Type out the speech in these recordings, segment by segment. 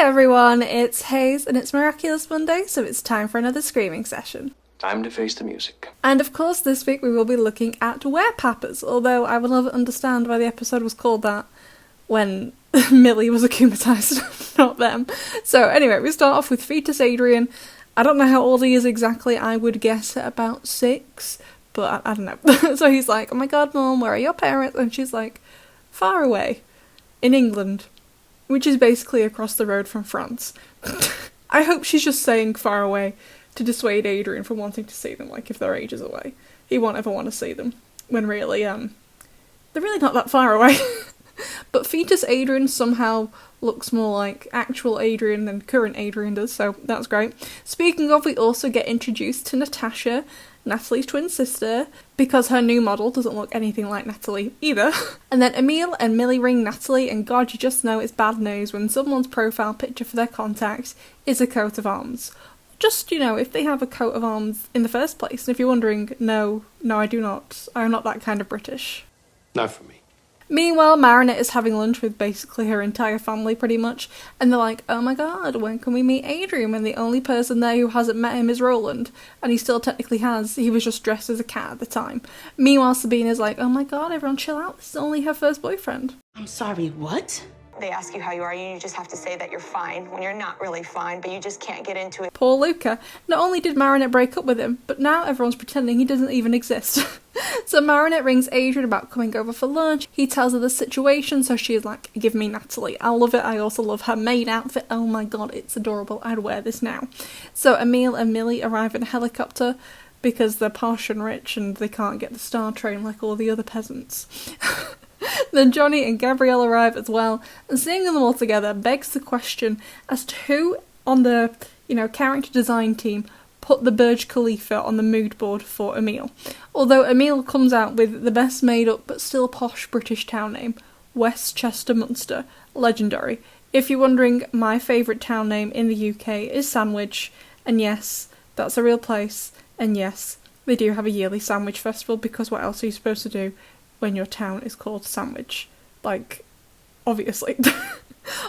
everyone, it's Hayes and it's Miraculous Monday, so it's time for another screaming session. Time to face the music. And of course this week we will be looking at Werepapas, although I would never understand why the episode was called that when Millie was akumatized, not them. So anyway, we start off with Fetus Adrian. I don't know how old he is exactly, I would guess at about 6, but I don't know. So he's like, oh my god mum, where are your parents? And she's like, far away, in England. Which is basically across the road from France. I hope she's just saying far away to dissuade Adrian from wanting to see them, like if they're ages away. He won't ever want to see them, when really, they're really not that far away. But Fetus Adrian somehow looks more like actual Adrian than current Adrian does, so that's great. Speaking of, we also get introduced to Natasha, Natalie's twin sister, because her new model doesn't look anything like Natalie either. And then Emil and Millie ring Natalie, and God, you just know it's bad news when someone's profile picture for their contacts is a coat of arms. Just, if they have a coat of arms in the first place. And if you're wondering, no, I do not. I'm not that kind of British. Not for me. Meanwhile, Marinette is having lunch with basically her entire family, pretty much, and they're like, oh my god, when can we meet Adrian? When the only person there who hasn't met him is Roland, and he still technically has, he was just dressed as a cat at the time. Meanwhile, Sabina's like, oh my god, everyone chill out, this is only her first boyfriend. I'm sorry, what? They ask you how you are, you just have to say that you're fine when you're not really fine, but you just can't get into it. Poor Luca. Not only did Marinette break up with him, but now everyone's pretending he doesn't even exist. So Marinette rings Adrian about coming over for lunch. He tells her the situation, so she's like, give me Natalie. I love it. I also love her maid outfit. Oh my god, it's adorable. I'd wear this now. So Emil and Millie arrive in a helicopter because they're posh and rich and they can't get the Startrain like all the other peasants. Then Johnny and Gabrielle arrive as well, and seeing them all together begs the question as to who on the, character design team put the Burj Khalifa on the mood board for Emil. Although Emil comes out with the best made up but still posh British town name, Westchester Munster. Legendary. If you're wondering, my favourite town name in the UK is Sandwich, and yes, that's a real place, and yes, they do have a yearly sandwich festival, because what else are you supposed to do when your town is called Sandwich? Like, obviously.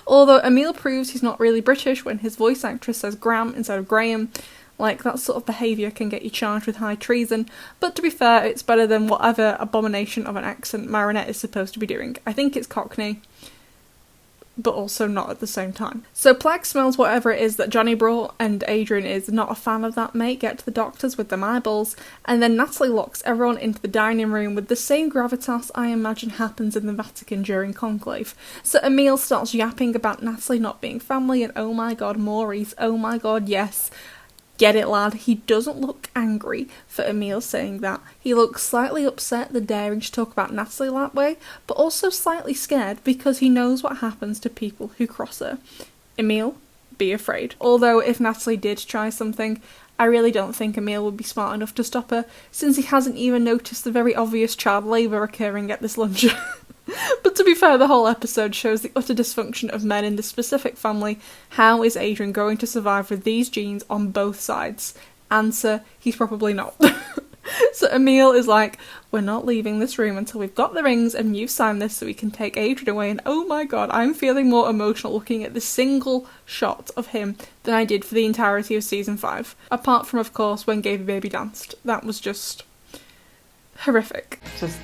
Although Emil proves he's not really British when his voice actress says Graham instead of Graham. Like, that sort of behaviour can get you charged with high treason, but to be fair, it's better than whatever abomination of an accent Marinette is supposed to be doing. I think it's Cockney, but also not at the same time. So Plague smells whatever it is that Johnny brought, and Adrian is not a fan of that, mate. Get to the doctors with them eyeballs. And then Natalie locks everyone into the dining room with the same gravitas I imagine happens in the Vatican during Conclave. So Emil starts yapping about Natalie not being family, and oh my god, Maurice, oh my god, yes. Get it, lad. He doesn't look angry for Emil saying that. He looks slightly upset at daring to talk about Natalie that way, but also slightly scared because he knows what happens to people who cross her. Emil, be afraid. Although if Natalie did try something, I really don't think Emil would be smart enough to stop her, since he hasn't even noticed the very obvious child labour occurring at this lunch. But to be fair, the whole episode shows the utter dysfunction of men in this specific family. How is Adrian going to survive with these genes on both sides? Answer, he's probably not. So Emil is like, we're not leaving this room until we've got the rings and you've signed this so we can take Adrian away. And oh my god, I'm feeling more emotional looking at this single shot of him than I did for the entirety of season 5. Apart from, of course, when Gavy Baby danced. That was just horrific. Just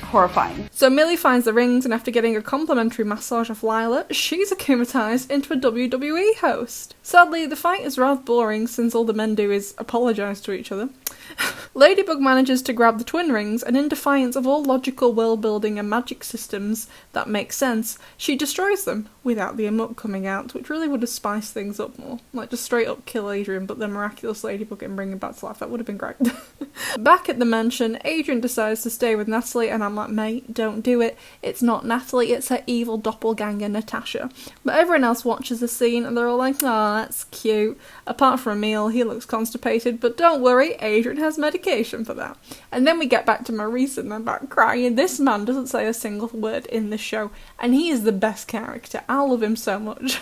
horrifying. So Millie finds the rings, and after getting a complimentary massage of Lila, she's akumatized into a WWE host. Sadly, the fight is rather boring since all the men do is apologise to each other. Ladybug manages to grab the twin rings, and in defiance of all logical world building and magic systems that make sense, she destroys them without the amok coming out, which really would have spiced things up more. Like, just straight up kill Adrian, but then miraculous Ladybug and bring him back to life. That would have been great. Back at the mansion, Adrian decides to stay with Natalie, and I'm like, mate, don't do it. It's not Natalie, it's her evil doppelganger Natasha. But everyone else watches the scene, and they're all like, oh, that's cute. Apart from Emil, he looks constipated, but don't worry, Adrian has medication for that. And then we get back to Maurice and they're back crying. This man doesn't say a single word in the show, and he is the best character. I love him so much.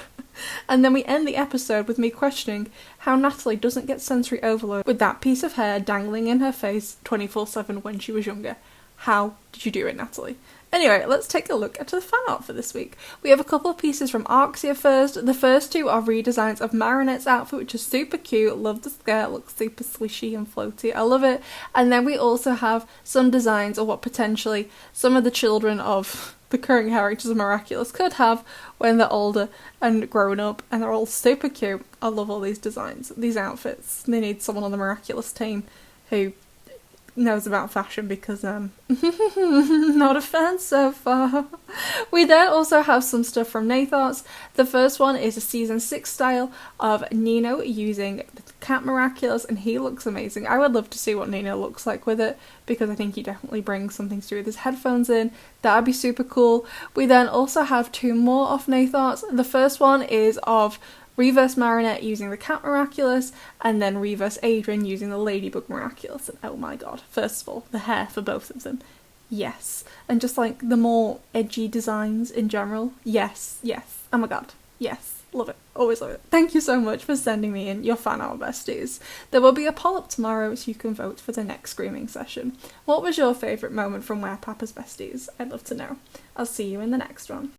And then we end the episode with me questioning how Natalie doesn't get sensory overload with that piece of hair dangling in her face 24/7 when she was younger. How did you do it, Natalie? Anyway, let's take a look at the fan art for this week. We have a couple of pieces from Arxia first. The first two are redesigns of Marinette's outfit, which is super cute. Love the skirt, looks super swishy and floaty. I love it. And then we also have some designs of what potentially some of the children of the current characters of Miraculous could have when they're older and grown up, and they're all super cute. I love all these designs, these outfits. They need someone on the Miraculous team who knows about fashion, because not a fan so far. We then also have some stuff from Nathar's. The first one is a season 6 style of Nino using the cat Miraculous, and he looks amazing. I would love to see what Nino looks like with it, because I think he definitely brings something to do with his headphones in. That'd be super cool. We then also have 2 more off Nathar's. The first one is of Reverse Marinette using the cat Miraculous, and then Reverse Adrian using the Ladybug Miraculous. And oh my god, first of all, the hair for both of them. Yes. And just like the more edgy designs in general. Yes, yes. Oh my god. Yes. Love it. Always love it. Thank you so much for sending me in your fan art besties. There will be a poll up tomorrow so you can vote for the next screaming session. What was your favourite moment from Werepapas besties? I'd love to know. I'll see you in the next one.